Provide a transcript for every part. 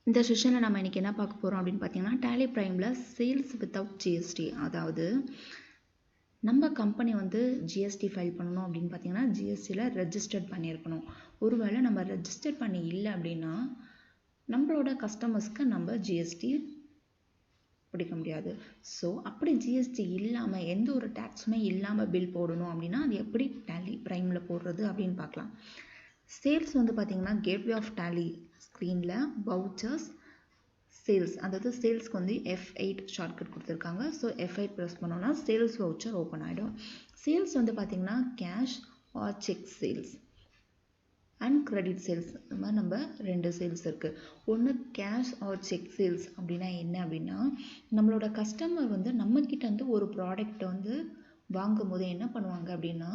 இந்த செஷனில் நம்ம இன்றைக்கி என்ன பார்க்க போகிறோம் அப்படின்னு பார்த்தீங்கன்னா Tallyprimeல சேல்ஸ் வித்தவுட் ஜிஎஸ்டி. அதாவது நம்ம கம்பெனி வந்து ஜிஎஸ்டி ஃபைல் பண்ணணும் அப்படின்னு பார்த்தீங்கன்னா ஜிஎஸ்டியில் ரெஜிஸ்டர்ட் பண்ணியிருக்கணும். ஒருவேளை நம்ம ரெஜிஸ்டர் பண்ணி இல்லை அப்படின்னா நம்மளோட கஸ்டமர்ஸ்க்கு நம்ம ஜிஎஸ்டி பிடிக்க முடியாது. ஸோ அப்படி ஜிஎஸ்டி இல்லாமல் எந்த ஒரு டேக்ஸுமே இல்லாமல் பில் போடணும் அப்படின்னா அது எப்படி Tallyprimeல போடுறது அப்படின்னு பார்க்கலாம். சேல்ஸ் வந்து பார்த்தீங்கன்னா கேட்வே ஆஃப் டேலி ஸ்க்ரீனில் வவுச்சர்ஸ் சேல்ஸ், அதாவது சேல்ஸ்க்கு வந்து F8 ஷார்ட்கட் கொடுத்துருக்காங்க. ஸோ F8 ப்ரெஸ் பண்ணோன்னா சேல்ஸ் வவுச்சர் ஓப்பன் ஆகிடும். சேல்ஸ் வந்து பார்த்தீங்கன்னா cash R check sales and credit sales. இந்த மாதிரி நம்ம ரெண்டு சேல்ஸ் இருக்குது. ஒன்று கேஷ் ஆர் செக் சேல்ஸ் அப்படின்னா என்ன அப்படின்னா நம்மளோட கஸ்டமர் வந்து நம்மக்கிட்ட வந்து ஒரு ப்ராடக்ட்டை வந்து வாங்கும் போது என்ன பண்ணுவாங்க அப்படின்னா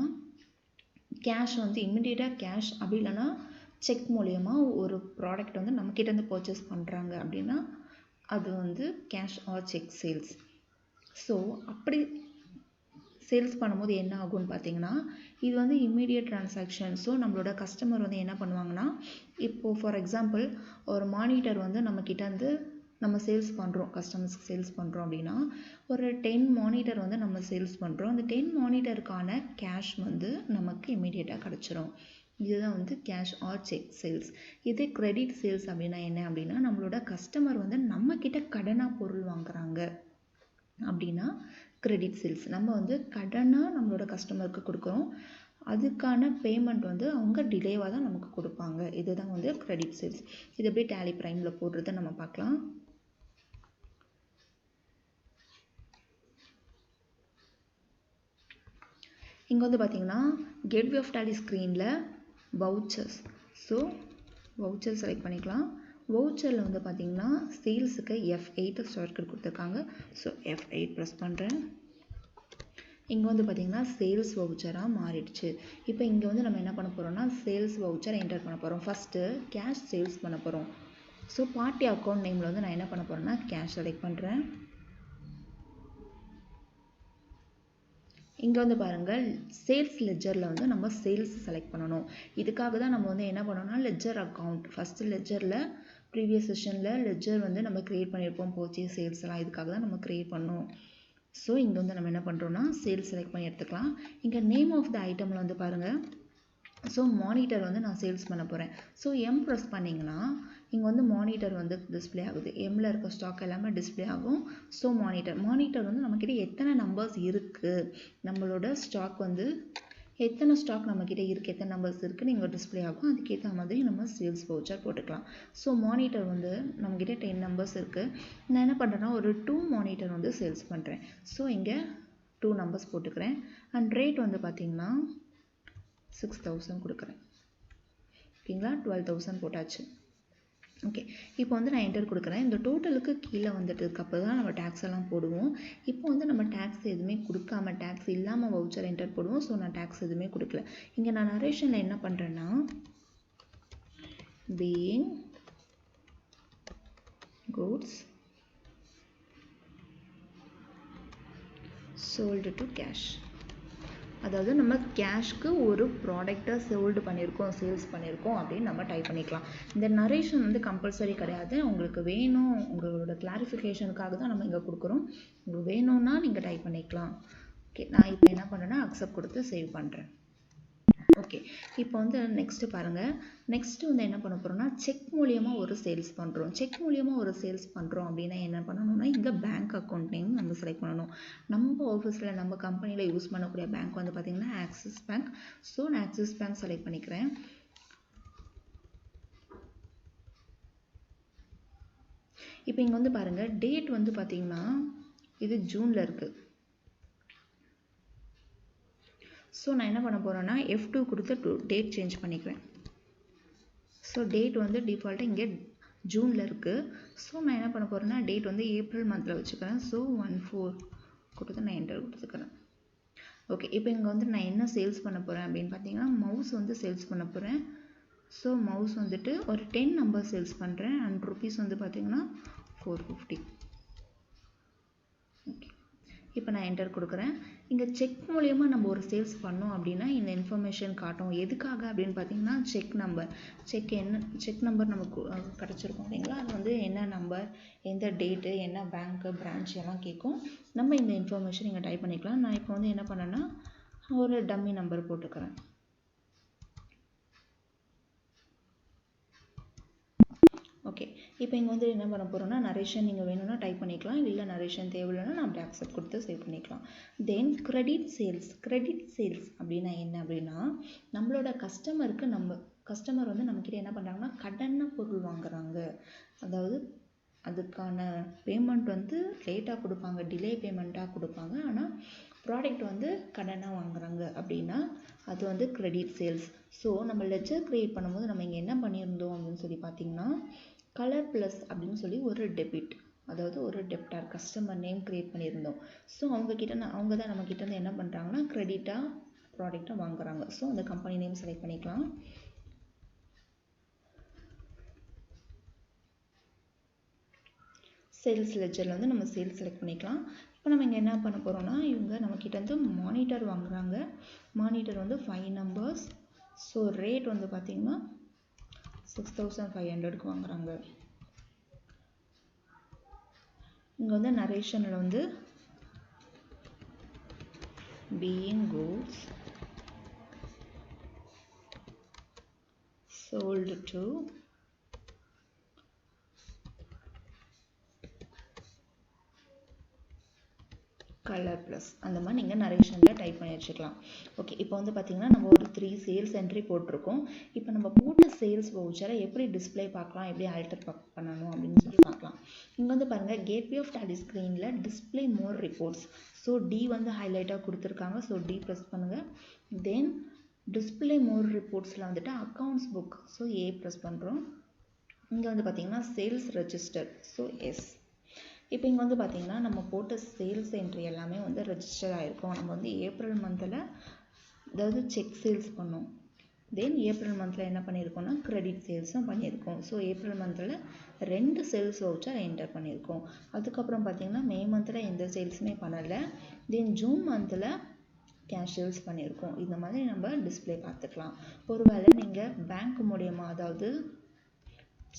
கேஷ் வந்து இம்மிடியேட்டாக கேஷ் அப்படி இல்லைன்னா செக் மூலயமா ஒரு ப்ராடக்ட் வந்து நம்மக்கிட்டேருந்து பர்ச்சேஸ் பண்ணுறாங்க அப்படின்னா அது வந்து cash R check sales. So அப்படி சேல்ஸ் பண்ணும்போது என்ன ஆகும்னு பார்த்தீங்கன்னா இது வந்து இம்மீடியட் ட்ரான்சாக்ஷன். ஸோ நம்மளோட கஸ்டமர் வந்து என்ன பண்ணுவாங்கன்னா இப்போது ஃபார் எக்ஸாம்பிள் ஒரு மானிட்டர் வந்து நம்மக்கிட்டேருந்து நம்ம சேல்ஸ் பண்ணுறோம், கஸ்டமர்ஸ்க்கு சேல்ஸ் பண்ணுறோம் அப்படின்னா ஒரு 10 மானிட்டர் வந்து நம்ம சேல்ஸ் பண்ணுறோம். அந்த 10 மானிட்டருக்கான கேஷ் வந்து நமக்கு இம்மீடியட்டாக கிடச்சிரும். இதுதான் வந்து கேஷ் ஆர் செக் சேல்ஸ். இதே கிரெடிட் சேல்ஸ் அப்படின்னா என்ன அப்படின்னா நம்மளோட கஸ்டமர் வந்து நம்மக்கிட்ட கடனாக பொருள் வாங்குறாங்க அப்படின்னா கிரெடிட் சேல்ஸ். நம்ம வந்து கடனாக நம்மளோட கஸ்டமருக்கு கொடுக்குறோம், அதுக்கான பேமெண்ட் வந்து அவங்க டிலேவாக தான் நமக்கு கொடுப்பாங்க. இதுதான் வந்து கிரெடிட் சேல்ஸ். இது எப்படி Tallyprimeல போடுறதை நம்ம பார்க்கலாம். இங்கே வந்து பார்த்தீங்கன்னா கேட்வே ஆஃப் டேலி ஸ்க்ரீனில் வவுச்சர்ஸ். ஸோ வவுச்சர் செலக்ட் பண்ணிக்கலாம். வவுச்சரில் வந்து பார்த்தீங்கன்னா சேல்ஸுக்கு F8 ஷார்ட்கட் கொடுத்துருக்காங்க. ஸோ F8 ப்ரெஸ் பண்ணுறேன். இங்கே வந்து பார்த்தீங்கன்னா சேல்ஸ் வவுச்சராக மாறிடுச்சு. இப்போ இங்கே வந்து நம்ம என்ன பண்ண போகிறோம்னா சேல்ஸ் வவுச்சர் என்டர் பண்ண போகிறோம். ஃபஸ்ட்டு கேஷ் சேல்ஸ் பண்ண போகிறோம். ஸோ பார்ட்டி அக்கௌண்ட் நேமில் வந்து நான் என்ன பண்ண போகிறேன்னா கேஷ் செலக்ட் பண்ணுறேன். இங்கே வந்து பாருங்கள் சேல்ஸ் லெஜரில் வந்து நம்ம சேல்ஸ் செலக்ட் பண்ணணும். இதுக்காக தான் நம்ம வந்து என்ன பண்ணோம்னா லெஜர் அக்கௌண்ட் ஃபஸ்ட்டு லெஜரில் ப்ரீவியஸ் செஷனில் லெஜர் வந்து நம்ம க்ரியேட் பண்ணியிருப்போம், பர்ச்சேஸ் சேல்ஸ் எல்லாம். இதுக்காக தான் நம்ம க்ரியேட் பண்ணோம். ஸோ இங்கே வந்து நம்ம என்ன பண்ணுறோம்னா சேல்ஸ் செலக்ட் பண்ணி எடுத்துக்கலாம். இங்கே நேம் ஆஃப் த ஐட்டமில் வந்து பாருங்கள். ஸோ மானிட்டர் வந்து நான் சேல்ஸ் பண்ண போகிறேன். ஸோ எம் ப்ரெஸ் பண்ணிங்கன்னா இங்கே வந்து மானிட்டர் வந்து டிஸ்பிளே ஆகுது. எம்மில் இருக்க ஸ்டாக் எல்லாமே டிஸ்பிளே ஆகும். ஸோ மானிட்டர் வந்து நம்மக்கிட்ட எத்தனை நம்பர்ஸ் இருக்குது, நம்மளோட ஸ்டாக் வந்து எத்தனை ஸ்டாக் நம்மக்கிட்ட இருக்குது, எத்தனை நம்பர்ஸ் இருக்குன்னு இங்கே டிஸ்பிளே ஆகும். அதுக்கேற்ற மாதிரி நம்ம சேல்ஸ் வவுச்சர் போட்டுக்கலாம். ஸோ மானிட்டர் வந்து நம்மக்கிட்ட 10 நம்பர்ஸ் இருக்குது. நான் என்ன பண்ணுறேன்னா ஒரு 2 மானிட்டர் வந்து சேல்ஸ் பண்ணுறேன். ஸோ இங்கே 2 நம்பர்ஸ் போட்டுக்கிறேன். அண்ட் ரேட் வந்து பார்த்திங்கன்னா 6000 கொடுக்குறேன். ஓகேங்களா, 12000 போட்டாச்சு. ஓகே, இப்போ வந்து நான் என்டர் கொடுக்குறேன். இந்த டோட்டலுக்கு கீழே வந்துட்டதுக்கு அப்புறம் தான் நம்ம டேக்ஸ் எல்லாம் போடுவோம். இப்போ வந்து நம்ம டேக்ஸ் எதுவுமே கொடுக்காம டேக்ஸ் இல்லாமல் வவுச்சர் என்டர் போடுவோம். ஸோ நான் டேக்ஸ் எதுவுமே கொடுக்கல. இங்கே நான் நரேஷனில் என்ன பண்ணுறேன்னா being goods sold to cash, அதாவது நம்ம கேஷ்க்கு ஒரு ப்ராடக்டை சோல்டு பண்ணியிருக்கோம், சேல்ஸ் பண்ணியிருக்கோம் அப்படின்னு நம்ம டைப் பண்ணிக்கலாம். இந்த நரேஷன் வந்து கம்பல்சரி கிடையாது. உங்களுக்கு வேணும், உங்களோட கிளாரிஃபிகேஷனுக்காக தான் நம்ம இங்கே கொடுக்குறோம். உங்களுக்கு வேணும்னா நீங்கள் டைப் பண்ணிக்கலாம். ஓகே, நான் இப்போ என்ன பண்ணுறேன்னா அக்செப்ட் கொடுத்து சேவ் பண்ணுறேன். ஓகே, இப்போ வந்து நெக்ஸ்ட்டு பாருங்கள். நெக்ஸ்ட்டு வந்து என்ன பண்ண போகிறோம்னா செக் மூலியமாக ஒரு சேல்ஸ் பண்ணுறோம். செக் மூலியமாக ஒரு சேல்ஸ் பண்ணுறோம் அப்படின்னா என்ன பண்ணணும்னா இந்த பேங்க் அக்கௌண்ட் நேம் நம்ம செலக்ட் பண்ணணும். நம்ம ஆஃபீஸில் நம்ம கம்பெனியில் யூஸ் பண்ணக்கூடிய பேங்க் வந்து பார்த்திங்கன்னா ஆக்சிஸ் பேங்க். ஸோ நான் ஆக்சிஸ் பேங்க் செலக்ட் பண்ணிக்கிறேன். இப்போ இங்கே வந்து பாருங்கள் டேட் வந்து பார்த்திங்கன்னா இது ஜூனில் இருக்குது. ஸோ நான் என்ன பண்ண போகிறேன்னா F2 கொடுத்து டேட் சேஞ்ச் பண்ணிக்கிறேன். ஸோ டேட் வந்து டிஃபால்ட்டாக இங்கே ஜூனில் இருக்குது. ஸோ நான் என்ன பண்ண போகிறேன்னா டேட் வந்து ஏப்ரல் மந்தில் வச்சுக்கிறேன். ஸோ 14 கொடுத்து நான் என்டர் கொடுத்துக்கிறேன். ஓகே, இப்போ இங்கே வந்து நான் என்ன சேல்ஸ் பண்ண போகிறேன் அப்படின்னு பார்த்தீங்கன்னா மவுஸ் வந்து சேல்ஸ் பண்ண போகிறேன். ஸோ மவுஸ் வந்துட்டு ஒரு 10 நம்பர் சேல்ஸ் பண்ணுறேன். அண்ட் ருபீஸ் வந்து பார்த்திங்கன்னா 450. ஓகே, இப்போ நான் என்டர் கொடுக்குறேன். இங்கே செக் மூலயமா நம்ம ஒரு சேல்ஸ் பண்ணோம் அப்படின்னா இந்த இன்ஃபர்மேஷன் காட்டும். எதுக்காக அப்படின்னு பார்த்தீங்கன்னா செக் நம்பர் நமக்கு கிடச்சிருக்கும் இல்லைங்களா, அது வந்து என்ன நம்பர், எந்த டேட்டு, என்ன பேங்க்கு, பிரான்ச் எல்லாம் கேட்கும். நம்ம இந்த இன்ஃபர்மேஷன் இங்கே டைப் பண்ணிக்கலாம். நான் இப்போ வந்து என்ன பண்ணேன்னா ஒரு டம்மி நம்பர் போட்டுக்கிறேன். ஓகே, இப்போ இங்கே வந்து என்ன பண்ண போகிறோம்னா நரேஷன் நீங்கள் வேணும்னா டைப் பண்ணிக்கலாம், இல்லை நரேஷன் தேவையில்லைன்னா நான் அப்படி அக்செப்ட் கொடுத்து சேவ் பண்ணிக்கலாம். தென் கிரெடிட் சேல்ஸ் அப்படின்னா என்ன அப்படின்னா நம்மளோட கஸ்டமர் வந்து நம்மக்கிட்ட என்ன பண்ணுறாங்கன்னா கடனை பொருள் வாங்குறாங்க. அதாவது அதுக்கான பேமெண்ட் வந்து லேட்டாக கொடுப்பாங்க, டிலே பேமெண்ட்டாக கொடுப்பாங்க, ஆனால் ப்ராடக்ட் வந்து கடனாக வாங்குறாங்க அப்படின்னா அது வந்து கிரெடிட் சேல்ஸ். ஸோ நம்ம லெட்ஜர் க்ரியேட் பண்ணும்போது நம்ம இங்கே என்ன பண்ணியிருந்தோம் அப்படின்னு சொல்லி பார்த்தீங்கன்னா கலர் ப்ளஸ் அப்படின்னு சொல்லி ஒரு டெபிட், அதாவது ஒரு டெப்டார் கஸ்டமர் நேம் க்ரியேட் பண்ணியிருந்தோம். ஸோ அவங்க தான் நம்மக்கிட்ட இருந்து என்ன பண்ணுறாங்கன்னா க்ரெடிட்டாக ப்ராடக்டை வாங்குறாங்க. ஸோ அந்த கம்பெனி நேம் செலக்ட் பண்ணிக்கலாம். சேல்ஸ் லெட்ஜரில் வந்து நம்ம சேல்ஸ் செலக்ட் பண்ணிக்கலாம். இப்போ நம்ம இங்கே என்ன பண்ண போகிறோம்னா இவங்க நம்மக்கிட்ட வந்து மானிட்டர் வாங்குறாங்க. மானிட்டர் வந்து 5 நம்பர்ஸ். ஸோ ரேட் வந்து பார்த்திங்கன்னா 6500க்கு வாங்குறாங்க. இங்கே வந்து நரேஷனில் வந்து being goods sold to colour plus அந்த மாதிரி நீங்கள் நரேஷனில் டைப் பண்ணி வச்சுக்கலாம். ஓகே, இப்போ வந்து பார்த்திங்கன்னா நம்ம ஒரு 3 சேல்ஸ் என்ட்ரி போட்டிருக்கோம். இப்போ நம்ம போட்ட சேல்ஸ் வவுச்சரை எப்படி டிஸ்பிளே பார்க்கலாம், எப்படி ஆல்டர் பண்ணணும் அப்படின்னு சொல்லி பார்க்கலாம். இங்கே வந்து பாருங்கள் கேட்வே ஆஃப் டாலி ஸ்க்ரீனில் டிஸ்பிளே மோர் ரிப்போர்ட்ஸ். ஸோ டி வந்து ஹைலைட்டாக கொடுத்துருக்காங்க. ஸோ டி ப்ரெஸ் பண்ணுங்கள். தென் டிஸ்பிளே மோர் ரிப்போர்ட்ஸில் வந்துட்டு அக்கௌண்ட்ஸ் புக். ஸோ ஏ ப்ரெஸ் பண்ணுறோம். இங்கே வந்து பார்த்திங்கன்னா சேல்ஸ் ரெஜிஸ்டர். So S. இப்போ இங்கே வந்து பார்த்திங்கன்னா நம்ம போட்ட சேல்ஸ் என்ட்ரி எல்லாமே வந்து ரெஜிஸ்டர் ஆகிருக்கும். நம்ம வந்து ஏப்ரல் மந்தில் அதாவது செக் சேல்ஸ் பண்ணோம். தென் ஏப்ரல் மந்தில் என்ன பண்ணியிருக்கோம்னா கிரெடிட் சேல்ஸும் பண்ணியிருக்கோம். ஸோ ஏப்ரல் மந்தில் 2 சேல்ஸ் வவுச்சர் என்டர் பண்ணியிருக்கோம். அதுக்கப்புறம் பார்த்திங்கன்னா மே மந்தில் எந்த சேல்ஸுமே பண்ணலை. தென் ஜூன் மந்தில் கேஷ் சேல்ஸ் பண்ணியிருக்கோம். இந்த மாதிரி நம்ம டிஸ்பிளே பார்த்துக்கலாம். ஒருவேளை நீங்கள் பேங்க் மூலயமா அதாவது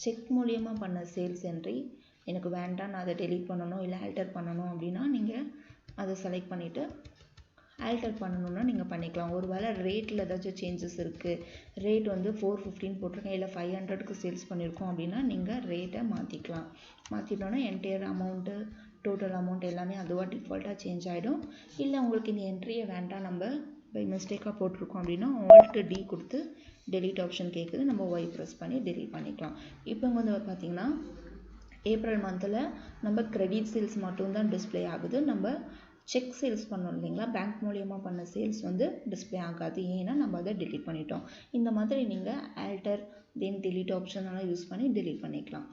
செக் மூலயமா பண்ண சேல்ஸ் என்ட்ரி எனக்கு வேண்டாம், நான் அதை டெலீட் பண்ணணும் இல்லை ஆல்டர் பண்ணணும் அப்படின்னா நீங்கள் அதை செலக்ட் பண்ணிவிட்டு ஆல்டர் பண்ணணுன்னா நீங்கள் பண்ணிக்கலாம். ஒருவேளை ரேட்டில் ஏதாச்சும் சேஞ்சஸ் இருக்குது, ரேட் வந்து 415 போட்டிருக்கேன் இல்லை 500க்கு சேல்ஸ் பண்ணியிருக்கோம் அப்படின்னா நீங்கள் ரேட்டை மாற்றிக்கலாம். மாற்றிட்டோன்னா என்டையர் அமௌண்ட்டு டோட்டல் அமௌண்ட் எல்லாமே அதுவாக டிஃபால்ட்டாக சேஞ்ச் ஆகிடும். இல்லை உங்களுக்கு இந்த என்ட்ரியை வேண்டாம், நம்ம பை மிஸ்டேக்காக போட்டிருக்கோம் அப்படின்னா ஆல்ட் டி கொடுத்து டெலீட் ஆப்ஷன் கேட்குது, நம்ம ஒய் ப்ரெஸ் பண்ணி டெலீட் பண்ணிக்கலாம். இப்போ இங்கே வந்து பார்த்திங்கன்னா ஏப்ரல் மந்தில் நம்ம கிரெடிட் சேல்ஸ் மட்டும்தான் டிஸ்பிளே ஆகுது. நம்ம செக் சேல்ஸ் பண்ணோம் இல்லைங்களா, பேங்க் மூலயமா பண்ண சேல்ஸ் வந்து டிஸ்பிளே ஆகாது. ஏன்னா நம்ம அதை டெலீட் பண்ணிட்டோம். இந்த மாதிரி நீங்கள் ஆல்டர் தென் டெலீட் ஆப்ஷன் எல்லாம் யூஸ் பண்ணி டெலீட் பண்ணிக்கலாம்.